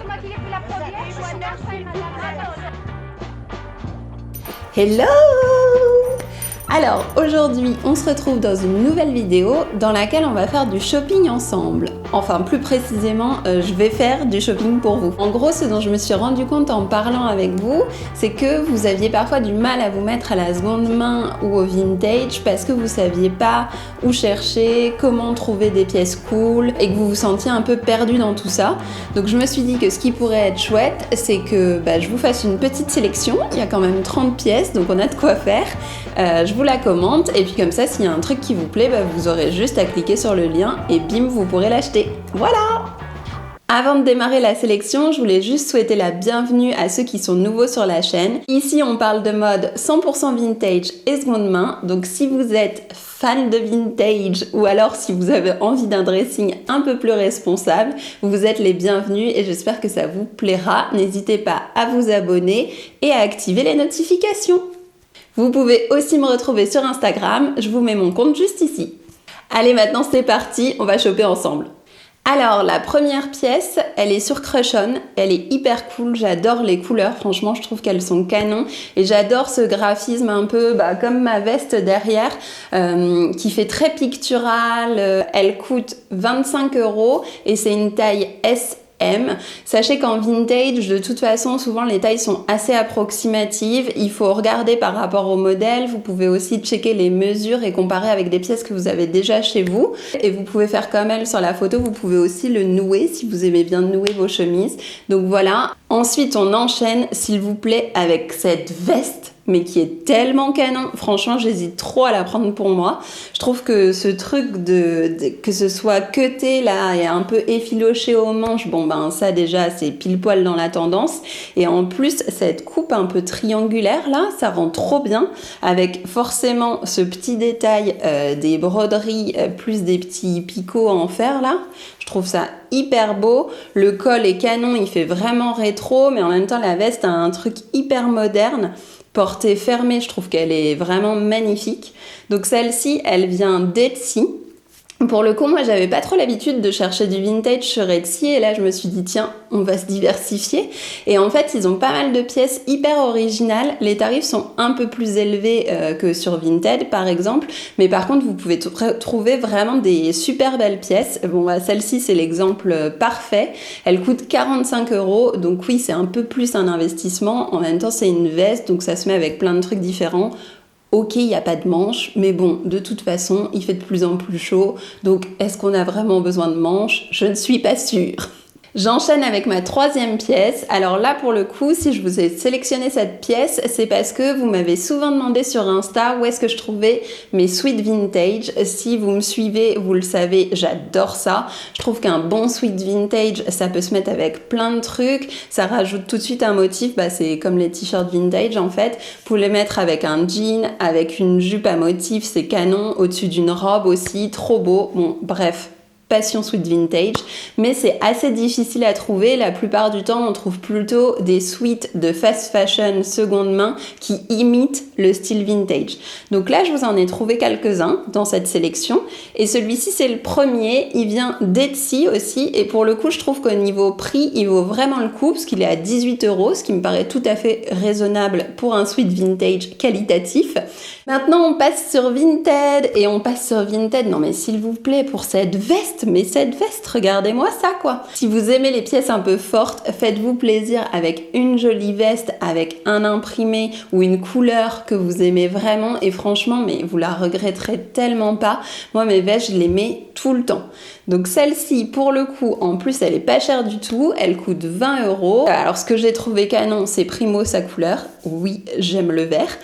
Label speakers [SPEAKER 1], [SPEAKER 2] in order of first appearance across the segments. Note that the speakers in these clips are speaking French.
[SPEAKER 1] c'est moi qui l'ai pris la première. Je suis
[SPEAKER 2] Hello! Alors aujourd'hui on se retrouve dans une nouvelle vidéo dans laquelle on va faire du shopping ensemble. Enfin plus précisément je vais faire du shopping pour vous. En gros ce dont je me suis rendu compte en parlant avec vous, c'est que vous aviez parfois du mal à vous mettre à la seconde main ou au vintage parce que vous saviez pas où chercher, comment trouver des pièces cool et que vous vous sentiez un peu perdu dans tout ça. Donc je me suis dit que ce qui pourrait être chouette c'est que je vous fasse une petite sélection. Il y a quand même 30 pièces donc on a de quoi faire. Je vous la commente et puis comme ça s'il y a un truc qui vous plaît, vous aurez juste à cliquer sur le lien et bim, vous pourrez l'acheter. Voilà! Avant de démarrer la sélection, je voulais juste souhaiter la bienvenue à ceux qui sont nouveaux sur la chaîne. Ici, on parle de mode 100% vintage et seconde main. Donc si vous êtes fan de vintage ou alors si vous avez envie d'un dressing un peu plus responsable, vous êtes les bienvenus et j'espère que ça vous plaira. N'hésitez pas à vous abonner et à activer les notifications. Vous pouvez aussi me retrouver sur Instagram, je vous mets mon compte juste ici. Allez, maintenant c'est parti, on va shopper ensemble. Alors, la première pièce, elle est sur Crush On, elle est hyper cool, j'adore les couleurs, franchement je trouve qu'elles sont canon et j'adore ce graphisme un peu comme ma veste derrière qui fait très pictural, elle coûte 25 € et c'est une taille S. Sachez qu'en vintage, de toute façon, souvent les tailles sont assez approximatives. Il faut regarder par rapport au modèle. Vous pouvez aussi checker les mesures et comparer avec des pièces que vous avez déjà chez vous. Et vous pouvez faire comme elle sur la photo. Vous pouvez aussi le nouer si vous aimez bien nouer vos chemises. Donc voilà. Ensuite, on enchaîne, s'il vous plaît, avec cette veste, mais qui est tellement canon. Franchement, j'hésite trop à la prendre pour moi. Je trouve que ce truc que ce soit cuté là et un peu effiloché aux manches, ça déjà c'est pile poil dans la tendance. Et en plus, cette coupe un peu triangulaire là, ça rend trop bien avec forcément ce petit détail des broderies plus des petits picots en fer là. Je trouve ça hyper beau. Le col est canon, il fait vraiment rétro, mais en même temps la veste a un truc hyper moderne. Portée fermée, je trouve qu'elle est vraiment magnifique. Donc celle-ci, elle vient d'Etsy. Pour le coup, moi, j'avais pas trop l'habitude de chercher du vintage sur Etsy et là, je me suis dit, tiens, on va se diversifier. Et en fait, ils ont pas mal de pièces hyper originales. Les tarifs sont un peu plus élevés que sur Vinted, par exemple. Mais par contre, vous pouvez trouver vraiment des super belles pièces. Celle-ci, c'est l'exemple parfait. Elle coûte 45 €. Donc oui, c'est un peu plus un investissement. En même temps, c'est une veste, donc ça se met avec plein de trucs différents. Ok, il n'y a pas de manches, mais bon, de toute façon, il fait de plus en plus chaud. Donc, est-ce qu'on a vraiment besoin de manches? Je ne suis pas sûre. J'enchaîne avec ma troisième pièce. Alors là, pour le coup, si je vous ai sélectionné cette pièce, c'est parce que vous m'avez souvent demandé sur Insta où est-ce que je trouvais mes sweats vintage. Si vous me suivez, vous le savez, j'adore ça. Je trouve qu'un bon sweat vintage, ça peut se mettre avec plein de trucs. Ça rajoute tout de suite un motif. C'est comme les t-shirts vintage en fait. Vous pouvez les mettre avec un jean, avec une jupe à motif, c'est canon. Au-dessus d'une robe aussi, trop beau. Bon, bref. Passion sweat vintage, mais c'est assez difficile à trouver. La plupart du temps, on trouve plutôt des sweats de fast fashion seconde main qui imitent le style vintage. Donc là, je vous en ai trouvé quelques-uns dans cette sélection. Et celui-ci, c'est le premier. Il vient d'Etsy aussi. Et pour le coup, je trouve qu'au niveau prix, il vaut vraiment le coup parce qu'il est à 18 €, ce qui me paraît tout à fait raisonnable pour un sweat vintage qualitatif. Maintenant, on passe sur Vinted. Et on passe sur Vinted. Non mais s'il vous plaît, pour cette veste, regardez-moi ça quoi. Si vous aimez les pièces un peu fortes, faites-vous plaisir avec une jolie veste, avec un imprimé ou une couleur que vous aimez vraiment et franchement, mais vous la regretterez tellement pas. Moi, mes vestes, je les mets tout le temps. Donc celle-ci, pour le coup, en plus, elle est pas chère du tout. Elle coûte 20 €. Alors, ce que j'ai trouvé canon, c'est primo sa couleur. Oui, j'aime le vert.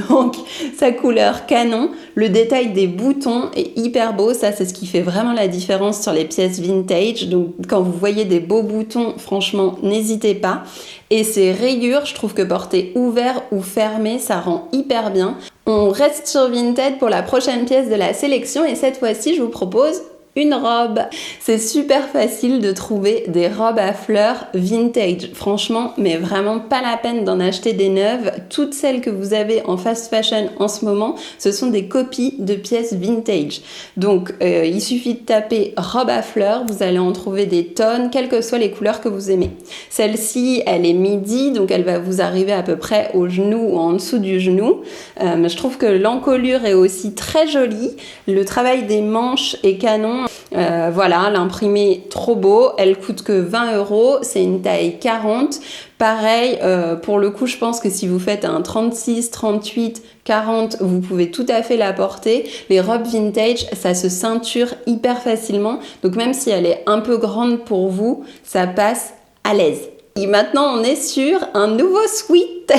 [SPEAKER 2] Donc, sa couleur canon. Le détail des boutons est hyper beau. Ça, c'est ce qui fait vraiment la différence sur les pièces vintage. Donc, quand vous voyez des beaux boutons, franchement, n'hésitez pas. Et ces rayures, je trouve que porter ouvert ou fermé, ça rend hyper bien. On reste sur Vinted pour la prochaine pièce de la sélection et cette fois-ci, je vous propose une robe. C'est super facile de trouver des robes à fleurs vintage. Franchement, mais vraiment pas la peine d'en acheter des neuves. Toutes celles que vous avez en fast fashion en ce moment, ce sont des copies de pièces vintage. Donc, il suffit de taper robe à fleurs, vous allez en trouver des tonnes, quelles que soient les couleurs que vous aimez. Celle-ci, elle est midi, donc elle va vous arriver à peu près au genou ou en dessous du genou. Je trouve que l'encolure est aussi très jolie. Le travail des manches est canon. Voilà, l'imprimé trop beau, elle coûte que 20 €, c'est une taille 40. Pareil, pour le coup, je pense que si vous faites un 36, 38, 40, vous pouvez tout à fait la porter. Les robes vintage, ça se ceinture hyper facilement, donc même si elle est un peu grande pour vous, ça passe à l'aise. Et maintenant, on est sur un nouveau sweat.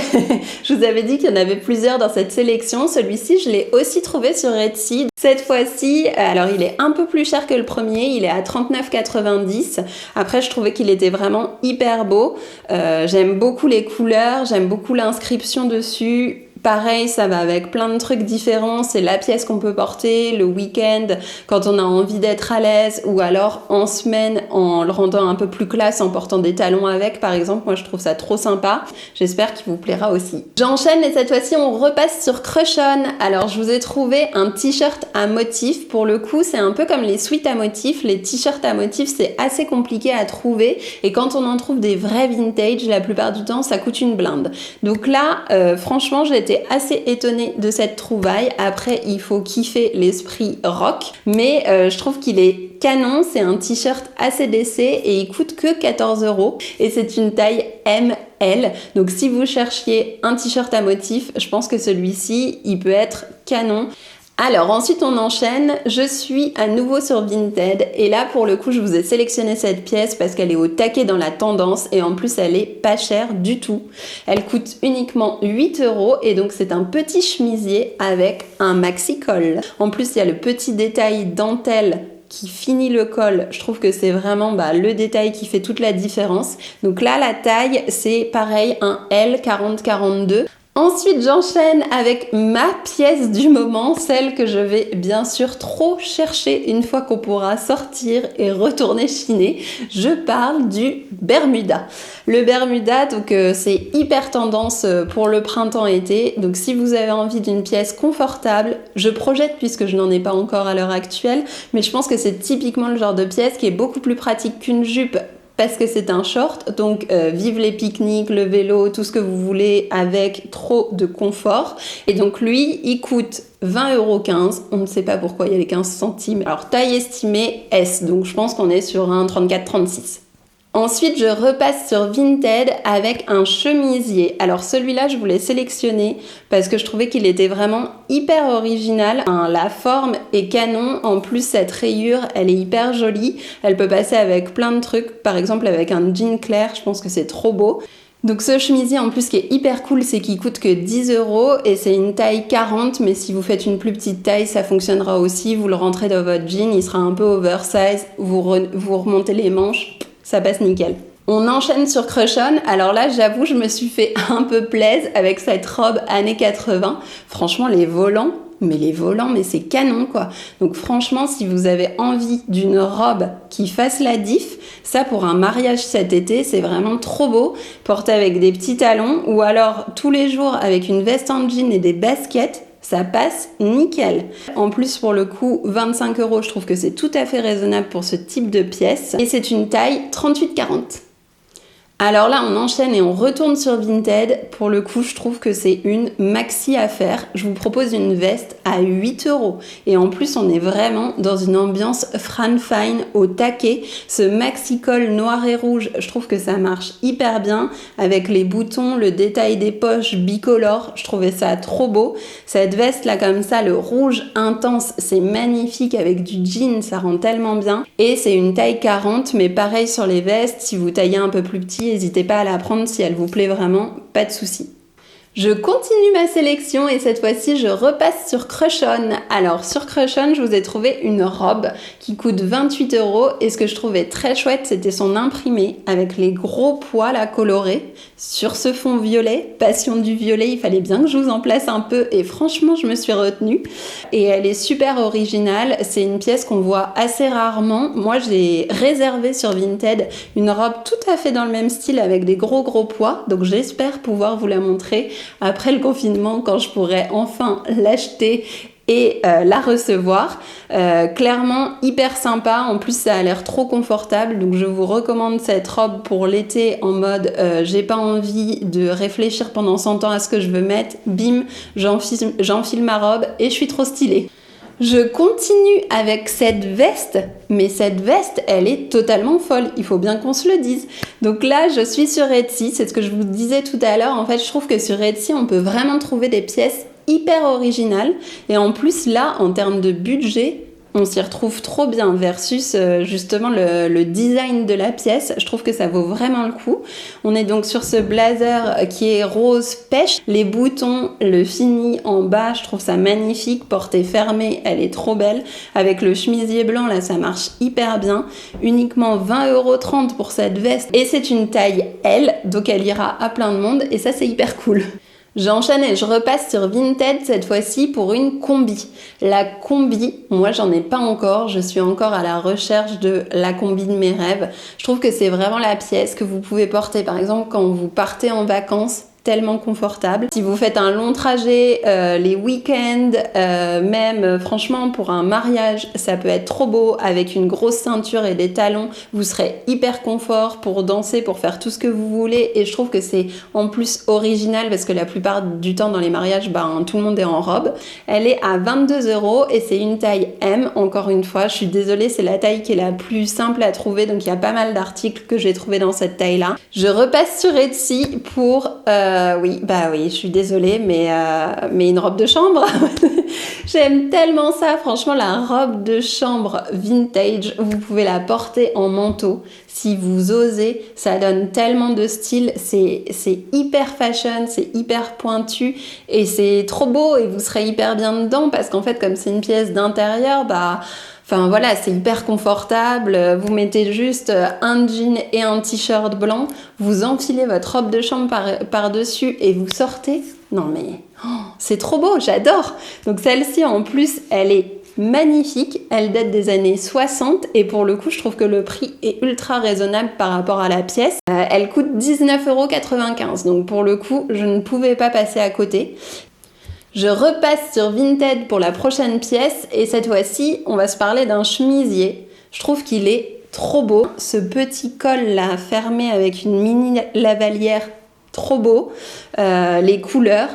[SPEAKER 2] Je vous avais dit qu'il y en avait plusieurs dans cette sélection. Celui-ci, je l'ai aussi trouvé sur Etsy. Cette fois-ci, alors il est un peu plus cher que le premier. Il est à 39,90 €. Après, je trouvais qu'il était vraiment hyper beau. J'aime beaucoup les couleurs, j'aime beaucoup l'inscription dessus. Pareil, ça va avec plein de trucs différents, c'est la pièce qu'on peut porter le week-end quand on a envie d'être à l'aise ou alors en semaine en le rendant un peu plus classe en portant des talons avec par exemple. Moi je trouve ça trop sympa, j'espère qu'il vous plaira aussi. J'enchaîne et cette fois-ci on repasse sur Crush On. Alors je vous ai trouvé un t-shirt à motif. Pour le coup c'est un peu comme les sweats à motif, les t-shirts à motif c'est assez compliqué à trouver et quand on en trouve des vrais vintage la plupart du temps ça coûte une blinde. Donc là franchement j'ai été assez étonnée de cette trouvaille. Après, il faut kiffer l'esprit rock, mais je trouve qu'il est canon. C'est un t-shirt ACDC et il coûte que 14 € et c'est une taille ML. Donc si vous cherchiez un t-shirt à motif, je pense que celui-ci, il peut être canon. Alors ensuite on enchaîne, je suis à nouveau sur Vinted et là pour le coup je vous ai sélectionné cette pièce parce qu'elle est au taquet dans la tendance et en plus elle est pas chère du tout. Elle coûte uniquement 8 € et donc c'est un petit chemisier avec un maxi-col. En plus il y a le petit détail dentelle qui finit le col, je trouve que c'est vraiment le détail qui fait toute la différence. Donc là la taille c'est pareil un L 40-42. Ensuite, j'enchaîne avec ma pièce du moment, celle que je vais bien sûr trop chercher une fois qu'on pourra sortir et retourner chiner. Je parle du Bermuda. Le Bermuda, donc c'est hyper tendance pour le printemps-été. Donc si vous avez envie d'une pièce confortable, je projette puisque je n'en ai pas encore à l'heure actuelle, mais je pense que c'est typiquement le genre de pièce qui est beaucoup plus pratique qu'une jupe parce que c'est un short, donc vive les pique-niques, le vélo, tout ce que vous voulez avec trop de confort. Et donc lui, il coûte 20,15 €, on ne sait pas pourquoi il y a les 15 centimes. Alors taille estimée S, donc je pense qu'on est sur un 34-36. Ensuite, je repasse sur Vinted avec un chemisier. Alors celui-là, je voulais sélectionner parce que je trouvais qu'il était vraiment hyper original. La forme est canon. En plus, cette rayure, elle est hyper jolie. Elle peut passer avec plein de trucs. Par exemple, avec un jean clair, je pense que c'est trop beau. Donc ce chemisier en plus qui est hyper cool, c'est qu'il coûte que 10 € et c'est une taille 40, mais si vous faites une plus petite taille, ça fonctionnera aussi. Vous le rentrez dans votre jean, il sera un peu oversize, vous remontez les manches, ça passe nickel. On enchaîne sur Crush On. Alors là, j'avoue, je me suis fait un peu plaisir avec cette robe années 80. Franchement, les volants, mais c'est canon quoi. Donc franchement, si vous avez envie d'une robe qui fasse la diff, ça pour un mariage cet été, c'est vraiment trop beau. Porter avec des petits talons ou alors tous les jours avec une veste en jean et des baskets, ça passe nickel. En plus, pour le coup, 25 €, je trouve que c'est tout à fait raisonnable pour ce type de pièce. Et c'est une taille 38-40. Alors là, on enchaîne et on retourne sur Vinted. Pour le coup, je trouve que c'est une maxi affaire. Je vous propose une veste à 8 €. Et en plus, on est vraiment dans une ambiance Fran Fine au taquet. Ce maxi-col noir et rouge, je trouve que ça marche hyper bien. Avec les boutons, le détail des poches bicolore, je trouvais ça trop beau. Cette veste là comme ça, le rouge intense, c'est magnifique avec du jean, ça rend tellement bien. Et c'est une taille 40, mais pareil sur les vestes, si vous taillez un peu plus petit, n'hésitez pas à la prendre si elle vous plaît vraiment, pas de souci. Je continue ma sélection et cette fois-ci je repasse sur Crush On. Alors sur Crush On, je vous ai trouvé une robe qui coûte 28 € et ce que je trouvais très chouette, c'était son imprimé avec les gros poils à colorer sur ce fond violet. Passion du violet, il fallait bien que je vous en place un peu et franchement je me suis retenue. Et elle est super originale, c'est une pièce qu'on voit assez rarement. Moi j'ai réservé sur Vinted une robe tout à fait dans le même style avec des gros pois, donc j'espère pouvoir vous la montrer après le confinement quand je pourrai enfin l'acheter et la recevoir. Clairement hyper sympa, en plus ça a l'air trop confortable, donc je vous recommande cette robe pour l'été en mode j'ai pas envie de réfléchir pendant 100 ans à ce que je veux mettre, bim, j'enfile ma robe et je suis trop stylée. Je continue avec cette veste, mais cette veste, elle est totalement folle, il faut bien qu'on se le dise. Donc là, je suis sur Etsy, c'est ce que je vous disais tout à l'heure. En fait, je trouve que sur Etsy, on peut vraiment trouver des pièces hyper originales. Et en plus, là, en termes de budget, on s'y retrouve trop bien versus justement le design de la pièce. Je trouve que ça vaut vraiment le coup. On est donc sur ce blazer qui est rose pêche. Les boutons, le fini en bas, je trouve ça magnifique. Portée fermée, elle est trop belle. Avec le chemisier blanc, là, ça marche hyper bien. Uniquement 20,30 € pour cette veste. Et c'est une taille L, donc elle ira à plein de monde. Et ça, c'est hyper cool. J'enchaîne et je repasse sur Vinted cette fois-ci pour une combi. La combi, moi j'en ai pas encore, je suis encore à la recherche de la combi de mes rêves. Je trouve que c'est vraiment la pièce que vous pouvez porter par exemple quand vous partez en vacances. Tellement confortable. Si vous faites un long trajet, les week-ends, même franchement pour un mariage, ça peut être trop beau avec une grosse ceinture et des talons. Vous serez hyper confort pour danser, pour faire tout ce que vous voulez. Et je trouve que c'est en plus original parce que la plupart du temps dans les mariages, tout le monde est en robe. Elle est à 22 € et c'est une taille M. Encore une fois, je suis désolée, c'est la taille qui est la plus simple à trouver. Donc il y a pas mal d'articles que j'ai trouvé dans cette taille-là. Je repasse sur Etsy pour... oui, je suis désolée, mais une robe de chambre. J'aime tellement ça, franchement, la robe de chambre vintage, vous pouvez la porter en manteau. Si vous osez, ça donne tellement de style, c'est hyper fashion, c'est hyper pointu et c'est trop beau et vous serez hyper bien dedans parce qu'en fait, comme c'est une pièce d'intérieur, enfin voilà, c'est hyper confortable, vous mettez juste un jean et un t-shirt blanc, vous enfilez votre robe de chambre par-dessus et vous sortez. Non mais, c'est trop beau, j'adore. Donc celle-ci en plus, elle est magnifique, elle date des années 60 et pour le coup, je trouve que le prix est ultra raisonnable par rapport à la pièce. Elle coûte 19,95 €, donc pour le coup, je ne pouvais pas passer à côté. Je repasse sur Vinted pour la prochaine pièce et cette fois-ci, on va se parler d'un chemisier. Je trouve qu'il est trop beau. Ce petit col là fermé avec une mini lavalière, trop beau. Les couleurs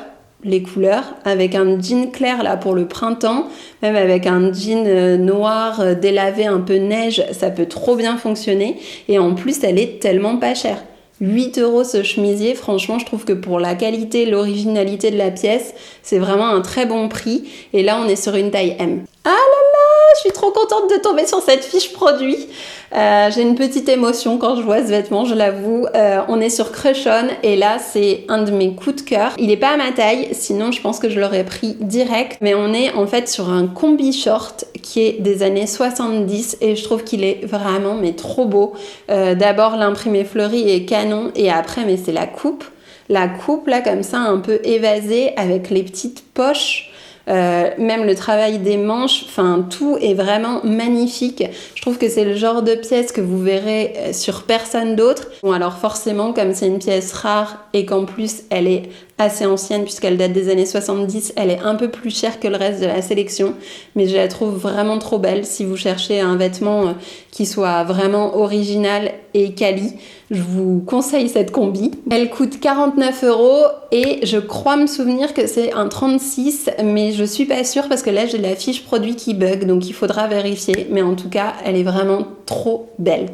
[SPEAKER 2] avec un jean clair là pour le printemps, même avec un jean noir délavé un peu neige, ça peut trop bien fonctionner et en plus elle est tellement pas chère. 8 € ce chemisier, franchement je trouve que pour la qualité, l'originalité de la pièce, c'est vraiment un très bon prix et là on est sur une taille M. Ah là là, je suis trop contente de tomber sur cette fiche produit. J'ai une petite émotion quand je vois ce vêtement, je l'avoue. On est sur Crush On et là c'est un de mes coups de cœur. Il est pas à ma taille, sinon je pense que je l'aurais pris direct. Mais on est en fait sur un combi short qui est des années 70 et je trouve qu'il est vraiment trop beau. D'abord l'imprimé fleuri est canon et après mais c'est la coupe. La coupe là comme ça un peu évasée avec les petites poches. Même le travail des manches, enfin tout est vraiment magnifique. Je trouve que c'est le genre de pièce que vous verrez sur personne d'autre. Bon alors forcément comme c'est une pièce rare et qu'en plus elle est assez ancienne puisqu'elle date des années 70, elle est un peu plus chère que le reste de la sélection, mais je la trouve vraiment trop belle. Si vous cherchez un vêtement qui soit vraiment original et quali, je vous conseille cette combi. Elle coûte 49 € et je crois me souvenir que c'est un 36, mais je suis pas sûre parce que là j'ai la fiche produit qui bug, donc il faudra vérifier, mais en tout cas elle est vraiment trop belle.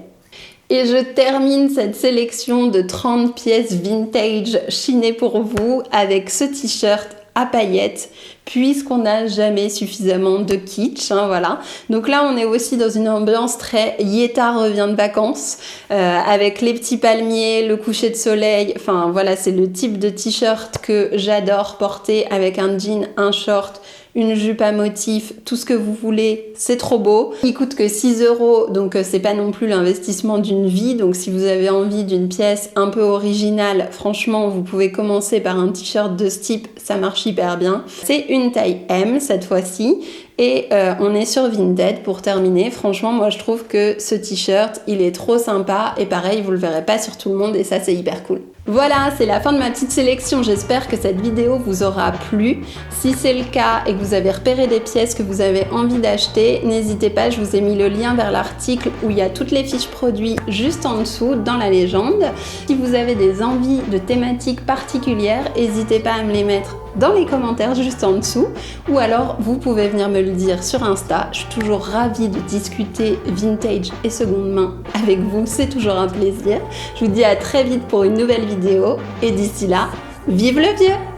[SPEAKER 2] Et je termine cette sélection de 30 pièces vintage chinées pour vous avec ce t-shirt à paillettes puisqu'on n'a jamais suffisamment de kitsch, hein, voilà. Donc là on est aussi dans une ambiance très Yetta revient de vacances avec les petits palmiers, le coucher de soleil, enfin voilà, c'est le type de t-shirt que j'adore porter avec un jean, un short, une jupe à motif, tout ce que vous voulez, c'est trop beau. Il coûte que 6 €, donc c'est pas non plus l'investissement d'une vie. Donc si vous avez envie d'une pièce un peu originale, franchement, vous pouvez commencer par un t-shirt de ce type, ça marche hyper bien. C'est une taille M cette fois-ci. Et on est sur Vinted pour terminer. Franchement, moi je trouve que ce t-shirt, il est trop sympa. Et pareil, vous le verrez pas sur tout le monde et ça, c'est hyper cool. Voilà, c'est la fin de ma petite sélection. J'espère que cette vidéo vous aura plu. Si c'est le cas et que vous avez repéré des pièces que vous avez envie d'acheter, n'hésitez pas, je vous ai mis le lien vers l'article où il y a toutes les fiches produits juste en dessous dans la légende. Si vous avez des envies de thématiques particulières, n'hésitez pas à me les mettre dans les commentaires juste en dessous, ou alors vous pouvez venir me le dire sur Insta. Je suis toujours ravie de discuter vintage et seconde main avec vous, c'est toujours un plaisir. Je vous dis à très vite pour une nouvelle vidéo et d'ici là, vive le vieux!